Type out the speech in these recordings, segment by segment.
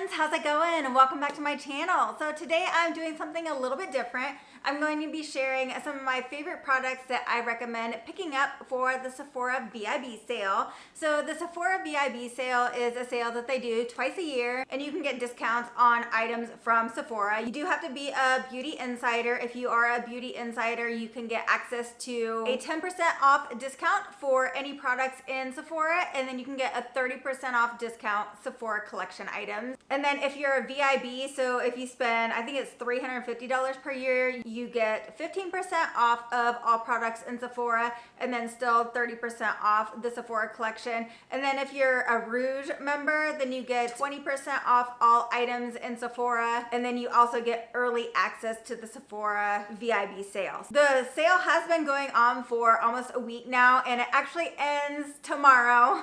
friends, how's it going? And welcome back to my channel. So today I'm doing something a little bit different. I'm going to be sharing some of my favorite products that I recommend picking up for the Sephora VIB sale. So the Sephora VIB sale is a sale that they do twice a year, and you can get discounts on items from Sephora. You do have to be a beauty insider. If you are a beauty insider, you can get access to a 10% off discount for any products in Sephora, and then you can get a 30% off discount Sephora collection items. And then if you're a VIB, so if you spend, I think it's $350 per year, you get 15% off of all products in Sephora, and then still 30% off the Sephora collection. And then if you're a Rouge member, then you get 20% off all items in Sephora, and then you also get early access to the Sephora VIB sales. The sale has been going on for almost a week now, and it actually ends tomorrow.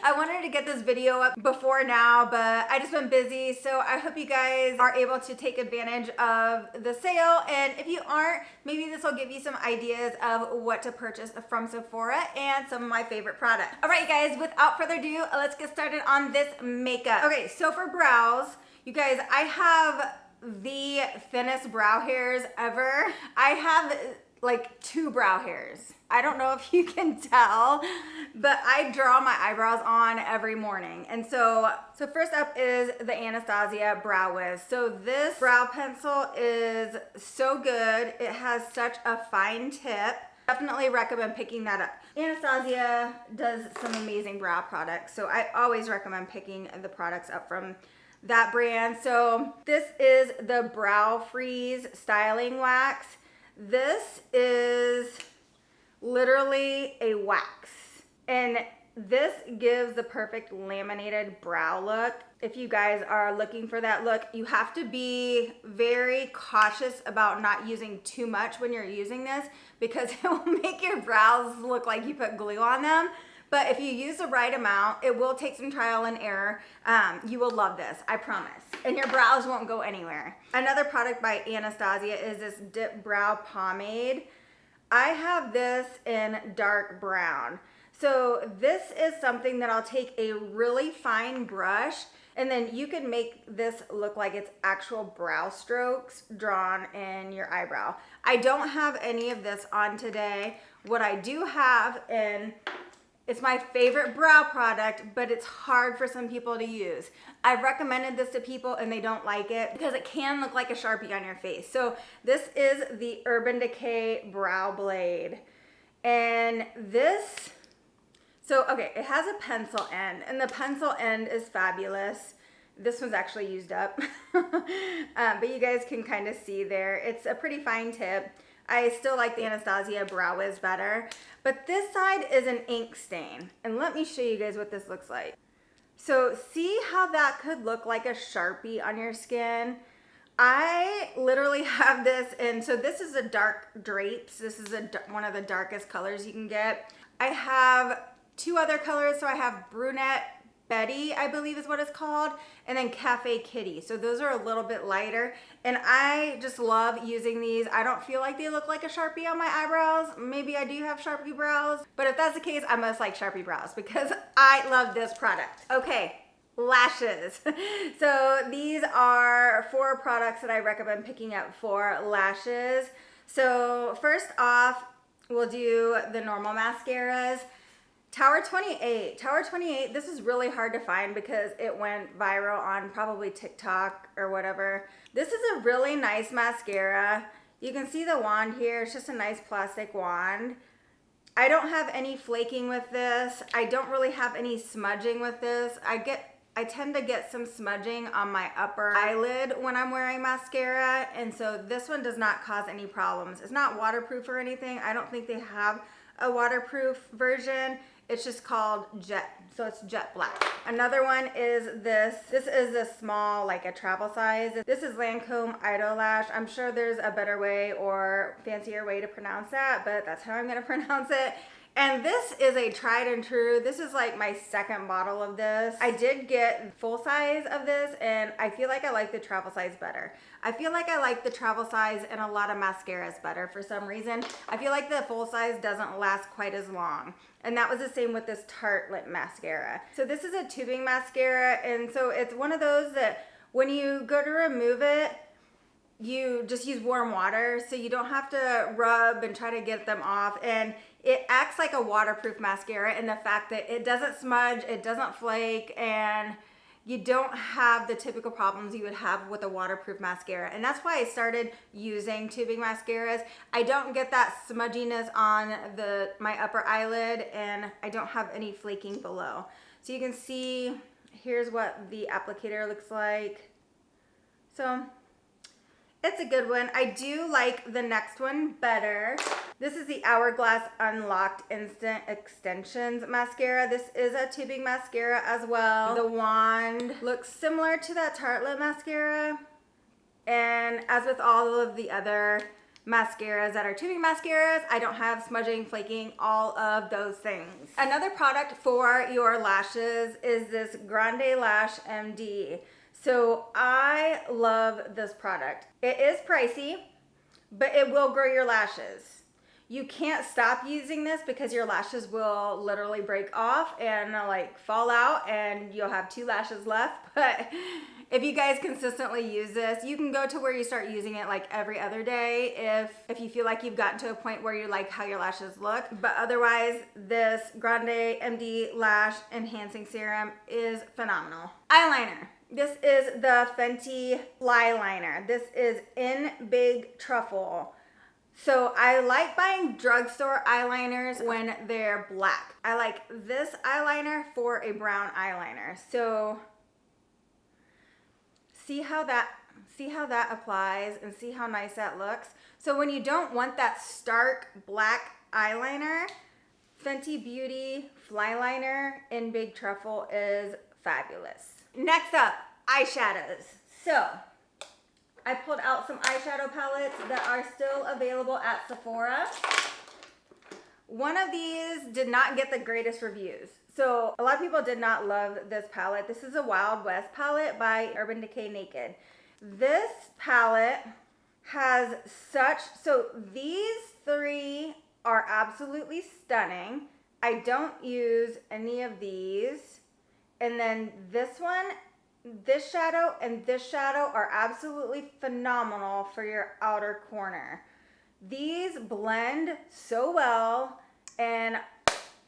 I wanted to get this video up before now, but I just been busy, so I hope you guys are able to take advantage of the sale. And if you aren't, maybe this will give you some ideas of what to purchase from Sephora and some of my favorite products. All right, you guys, without further ado, let's get started on this makeup. Okay, so for brows, you guys, I have the thinnest brow hairs ever. I have like 2 brow hairs. I don't know if you can tell, but I draw my eyebrows on every morning. And so first up is the Anastasia Brow Wiz. So this brow pencil is so good. It has such a fine tip. Definitely recommend picking that up. Anastasia does some amazing brow products, so I always recommend picking the products up from that brand. So this is the Brow Freeze Styling Wax. This is literally a wax, and this gives the perfect laminated brow look. If you guys are looking for that look, you have to be very cautious about not using too much when you're using this, because it will make your brows look like you put glue on them. But if you use the right amount, it will take some trial and error. You will love this, I promise. And your brows won't go anywhere. Another product by Anastasia is this Dip Brow Pomade. I have this in dark brown. So this is something that I'll take a really fine brush, and then you can make this look like it's actual brow strokes drawn in your eyebrow. I don't have any of this on today. What I do have, and it's my favorite brow product, but it's hard for some people to use. I've recommended this to people and they don't like it because it can look like a Sharpie on your face. So this is the Urban Decay Brow Blade. And this, so okay, it has a pencil end, and the pencil end is fabulous. This one's actually used up, but you guys can kind of see there. It's a pretty fine tip. I still like the Anastasia Brow Wiz better, but this side is an ink stain. And let me show you guys what this looks like. So see how that could look like a Sharpie on your skin? I literally have this, and so this is a dark drapes. This is one of the darkest colors you can get. I have 2 other colors. So I have Brunette Betty, I believe is what it's called, and then Cafe Kitty. So those are a little bit lighter, and I just love using these. I don't feel like they look like a Sharpie on my eyebrows. Maybe I do have Sharpie brows, but if that's the case, I must like Sharpie brows because I love this product. Okay, lashes. So these are 4 products that I recommend picking up for lashes. So first off, we'll do the normal mascaras. Tower 28. Tower 28, this is really hard to find because it went viral on probably TikTok or whatever. This is a really nice mascara. You can see the wand here. It's just a nice plastic wand. I don't have any flaking with this. I don't really have any smudging with this. I tend to get some smudging on my upper eyelid when I'm wearing mascara, and so this one does not cause any problems. It's not waterproof or anything. I don't think they have a waterproof version. It's just called Jet, so it's jet black. Another one is this. This is a small, like a travel size. This is Lancome Idol Lash. I'm sure there's a better way or fancier way to pronounce that, but that's how I'm gonna pronounce it. And this is a tried and true. This is like my 2nd bottle of this. I did get full size of this, and I feel like I like the travel size better. I feel like I like the travel size and a lot of mascaras better for some reason. I feel like the full size doesn't last quite as long. And that was the same with this Tarte lip mascara. So this is a tubing mascara, and so it's one of those that When you go to remove it, you just use warm water so you don't have to rub and try to get them off. And it acts like a waterproof mascara in the fact that it doesn't smudge, it doesn't flake, and you don't have the typical problems you would have with a waterproof mascara. And that's why I started using tubing mascaras. I don't get that smudginess on my upper eyelid, and I don't have any flaking below. So you can see, here's what the applicator looks like. So it's a good one. I do like the next one better. This is the Hourglass Unlocked Instant Extensions Mascara. This is a tubing mascara as well. The wand looks similar to that Tartelette mascara. And as with all of the other mascaras that are tubing mascaras, I don't have smudging, flaking, all of those things. Another product for your lashes is this Grande Lash MD. So I love this product. It is pricey, but it will grow your lashes. You can't stop using this because your lashes will literally break off and like fall out and you'll have 2 lashes left. But if you guys consistently use this, you can go to where you start using it like every other day if you feel like you've gotten to a point where you like how your lashes look. But otherwise, this Grande MD Lash Enhancing Serum is phenomenal. Eyeliner. This is the Fenty Fly Liner. This is in Big Truffle. So I like buying drugstore eyeliners when they're black. I like this eyeliner for a brown eyeliner. So see how that applies and see how nice that looks. So when you don't want that stark black eyeliner, Fenty Beauty Fly Liner in Big Truffle is fabulous. Next up, eyeshadows. So I pulled out some eyeshadow palettes that are still available at Sephora. One of these did not get the greatest reviews. So a lot of people did not love this palette. This is a Wild West palette by Urban Decay Naked. This palette has so these 3 are absolutely stunning. I don't use any of these. And then this one, this shadow, and this shadow are absolutely phenomenal for your outer corner. These blend so well, and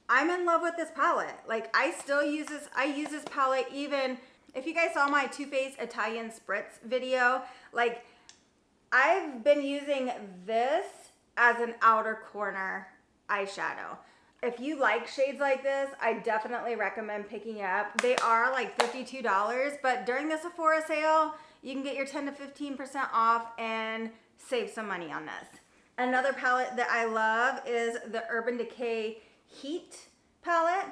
I'm in love with this palette. Like, I still use this. I use this palette even if you guys saw my Too Faced Italian Spritz video. Like, I've been using this as an outer corner eyeshadow. If you like shades like this, I definitely recommend picking up. They are like $52, but during the Sephora sale, you can get your 10 to 15% off and save some money on this. Another palette that I love is the Urban Decay Heat palette.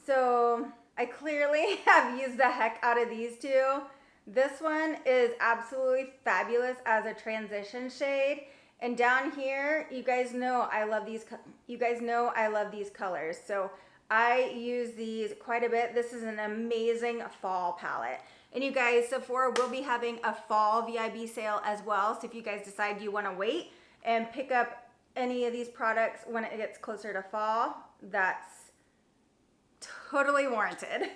So I clearly have used the heck out of these 2. This one is absolutely fabulous as a transition shade. And down here, you guys know I love these. You guys know I love these colors. So I use these quite a bit. This is an amazing fall palette. And you guys, Sephora will be having a fall VIB sale as well. So if you guys decide you want to wait and pick up any of these products when it gets closer to fall, that's totally warranted.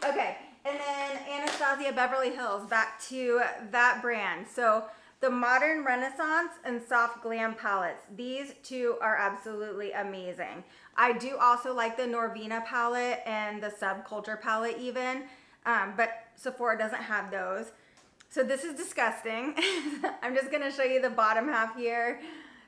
Okay, and then Anastasia Beverly Hills, back to that brand. So the Modern Renaissance and Soft Glam palettes. These 2 are absolutely amazing. I do also like the Norvina palette and the Subculture palette even, but Sephora doesn't have those. So this is disgusting. I'm just gonna show you the bottom half here.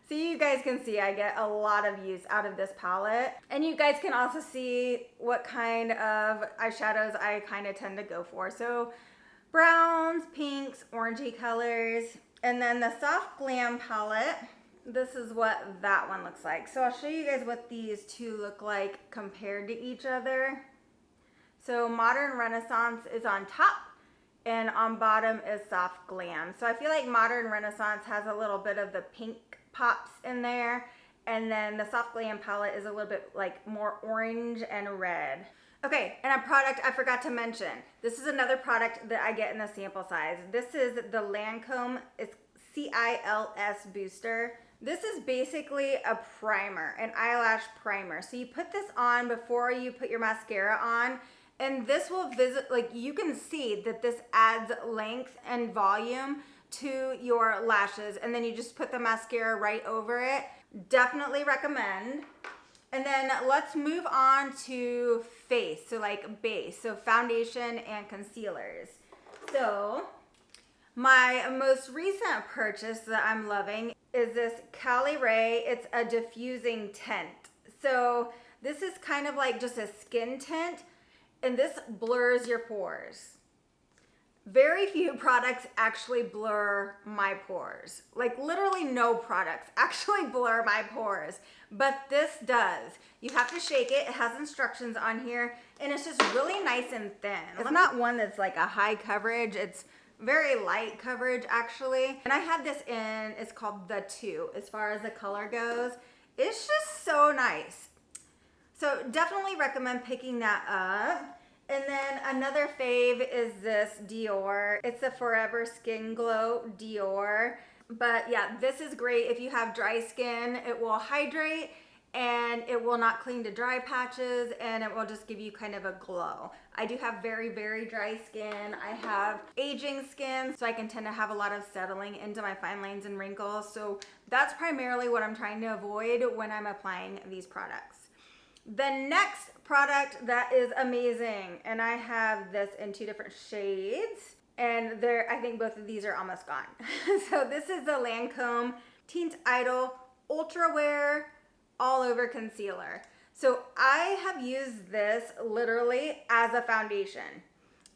So you guys can see I get a lot of use out of this palette. And you guys can also see what kind of eyeshadows I kind of tend to go for. So browns, pinks, orangey colors. And then the Soft Glam palette, this is what that one looks like. So I'll show you guys what these 2 look like compared to each other. So Modern Renaissance is on top and on bottom is Soft Glam. So I feel like Modern Renaissance has a little bit of the pink pops in there. And then the Soft Glam palette is a little bit like more orange and red. Okay, and a product I forgot to mention. This is another product that I get in the sample size. This is the Lancome, it's CILS Booster. This is basically a primer, an eyelash primer. So you put this on before you put your mascara on, And this will you can see that this adds length and volume to your lashes, and then you just put the mascara right over it. Definitely recommend. And then let's move on to face, so like base, so foundation and concealers. So my most recent purchase that I'm loving is this Cali Ray. It's a diffusing tint. So this is kind of like just a skin tint, and this blurs your pores. Very few products actually blur my pores. Like literally no products actually blur my pores, but this does. You have to shake it. It has instructions on here, and it's just really nice and thin. It's not one that's like a high coverage. It's very light coverage actually. And I had this in, it's called the 2 as far as the color goes. It's just so nice. So definitely recommend picking that up. And then another fave is this Dior. It's the Forever Skin Glow Dior. But yeah, this is great if you have dry skin. It will hydrate and it will not cling to dry patches, and it will just give you kind of a glow. I do have very, very dry skin. I have aging skin, so I can tend to have a lot of settling into my fine lines and wrinkles. So that's primarily what I'm trying to avoid when I'm applying these products. The next product that is amazing, and I have this in 2 different shades, and I think both of these are almost gone. So this is the Lancome Tint Idol Ultra Wear All Over Concealer. So I have used this literally as a foundation.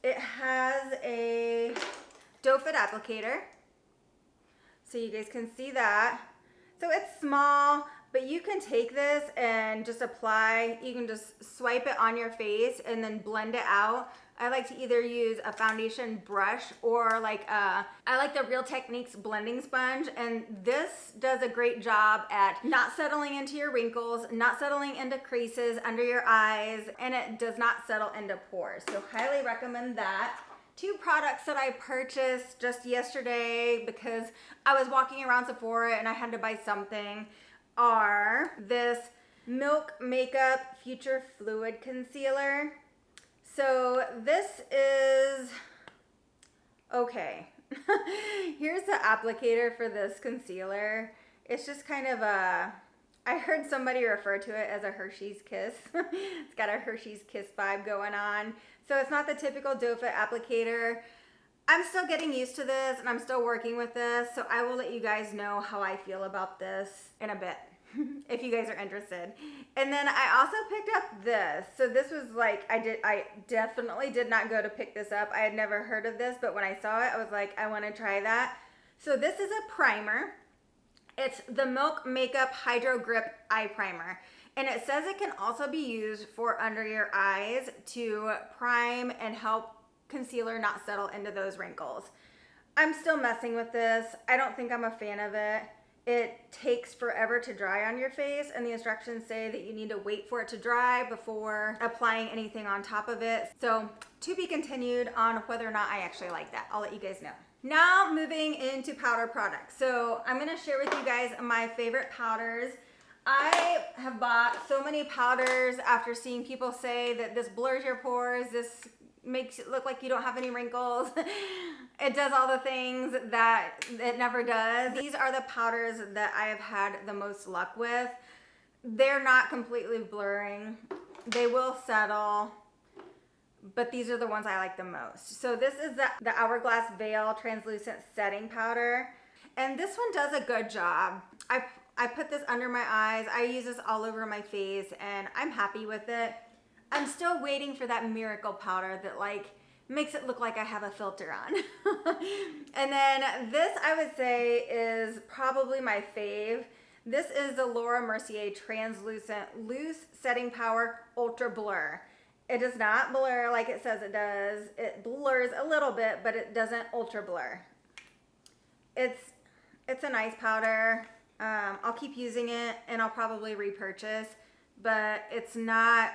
It has a doe foot applicator, so you guys can see that. So it's small, but you can take this and just apply. You can just swipe it on your face and then blend it out. I like to either use a foundation brush or I like the Real Techniques blending sponge, and this does a great job at not settling into your wrinkles, not settling into creases under your eyes, and it does not settle into pores. So highly recommend that. 2 products that I purchased just yesterday because I was walking around Sephora and I had to buy something are this Milk Makeup Future Fluid Concealer. So this is, okay. Here's the applicator for this concealer. It's just kind of I heard somebody refer to it as a Hershey's Kiss. It's got a Hershey's Kiss vibe going on. So it's not the typical doe foot applicator. I'm still getting used to this and I'm still working with this. So I will let you guys know how I feel about this in a bit. If you guys are interested. And then I also picked up this. So this was like, I definitely did not go to pick this up. I had never heard of this, but when I saw it, I was like, I want to try that. So this is a primer. It's the Milk Makeup Hydro Grip Eye Primer. And it says it can also be used for under your eyes to prime and help concealer not settle into those wrinkles. I'm still messing with this. I don't think I'm a fan of it. It takes forever to dry on your face, and the instructions say that you need to wait for it to dry before applying anything on top of it. So to be continued on whether or not I actually like that. I'll let you guys know. Now moving into powder products. So I'm gonna share with you guys my favorite powders. I have bought so many powders after seeing people say that this blurs your pores, this makes it look like you don't have any wrinkles. It does all the things that it never does. These are the powders that I have had the most luck with. They're not completely blurring. They will settle, but these are the ones I like the most. So this is the Hourglass Veil Translucent Setting Powder, and this one does a good job. I put this under my eyes. I use this all over my face, and I'm happy with it. I'm still waiting for that miracle powder that makes it look like I have a filter on. And then this I would say is probably my fave. This is the Laura Mercier Translucent Loose Setting Power Ultra Blur. It does not blur like it says it does. It blurs a little bit, but it doesn't ultra blur. It's a nice powder. I'll keep using it and I'll probably repurchase, but it's not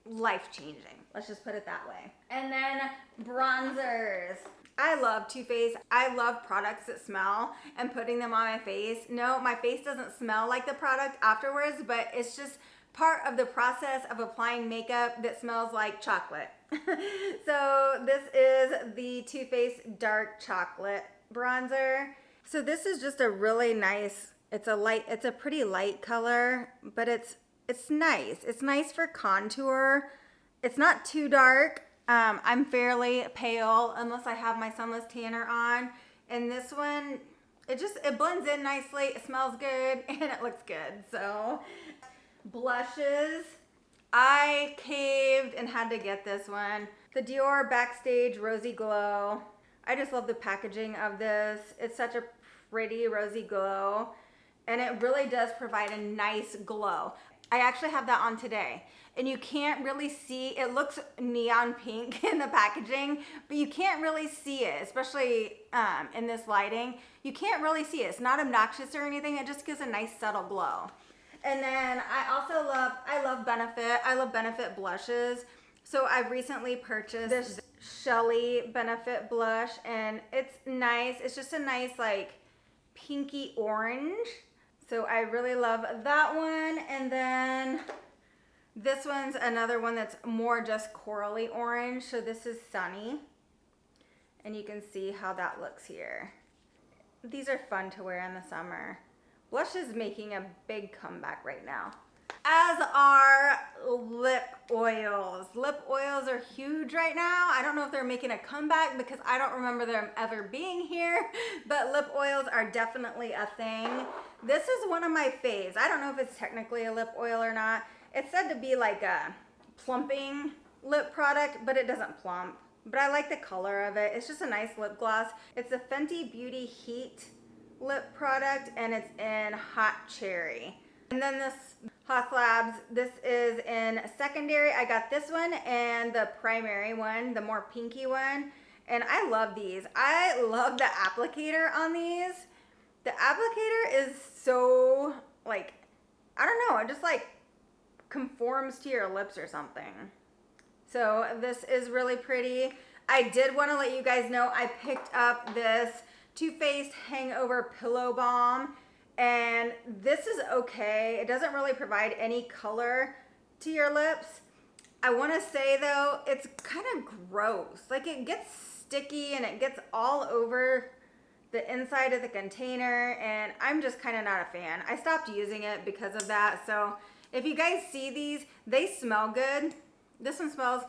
life-changing. Let's just put it that way. And then bronzers. I love Too Faced. I love products that smell and putting them on my face. No, my face doesn't smell like the product afterwards, but it's just part of the process of applying makeup that smells like chocolate. So this is the Too Faced Dark Chocolate Bronzer. So this is just a really nice, it's a pretty light color, but it's nice. It's nice for contour. It's not too dark. I'm fairly pale unless I have my Sunless Tanner on. And this one, it blends in nicely. It smells good and it looks good. So blushes, I caved and had to get this one. The Dior Backstage Rosy Glow. I just love the packaging of this. It's such a pretty rosy glow, and it really does provide a nice glow. I actually have that on today, and you can't really see, it looks neon pink in the packaging, but you can't really see it, especially in this lighting. You can't really see it. It's not obnoxious or anything. It just gives a nice subtle glow. And then I love Benefit. I love Benefit blushes. So I've recently purchased this Shelly Benefit blush, and it's nice. It's just a nice like pinky orange. So I really love that one. And then this one's another one that's more just corally orange. So this is Sunny. And you can see how that looks here. These are fun to wear in the summer. Blush is making a big comeback right now. As are lip oils. Lip oils are huge right now. I don't know if they're making a comeback because I don't remember them ever being here, but lip oils are definitely a thing. This is one of my faves. I don't know if it's technically a lip oil or not. It's said to be like a plumping lip product, but it doesn't plump. But I like the color of it. It's just a nice lip gloss. It's a Fenty Beauty Heat lip product, and it's in Hot Cherry. And then this Hot Labs, this is in secondary. I got this one and the primary one, the more pinky one. And I love these. I love the applicator on these. The applicator is so like, I don't know, it just like conforms to your lips or something. So this is really pretty. I did want to let you guys know I picked up this Too Faced Hangover Pillow Balm, and this is okay. It doesn't really provide any color to your lips. I want to say though, it's kind of gross. Like it gets sticky and it gets all over the inside of the container, and I'm just kind of not a fan. I stopped using it because of that. So if you guys see these, they smell good. This one smells,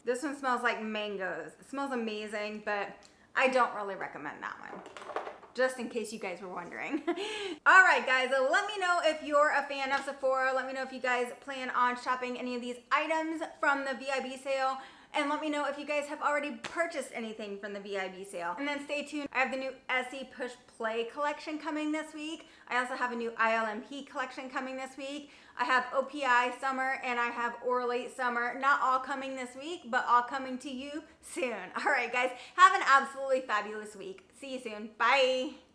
this one smells like mangoes. It smells amazing, but I don't really recommend that one, just in case you guys were wondering. All right, guys, let me know if you're a fan of Sephora. Let me know if you guys plan on shopping any of these items from the VIB sale. And let me know if you guys have already purchased anything from the VIB sale. And then stay tuned. I have the new Essie Push Play collection coming this week. I also have a new ILMP collection coming this week. I have OPI summer and I have Orlate summer. Not all coming this week, but all coming to you soon. All right, guys, have an absolutely fabulous week. See you soon. Bye.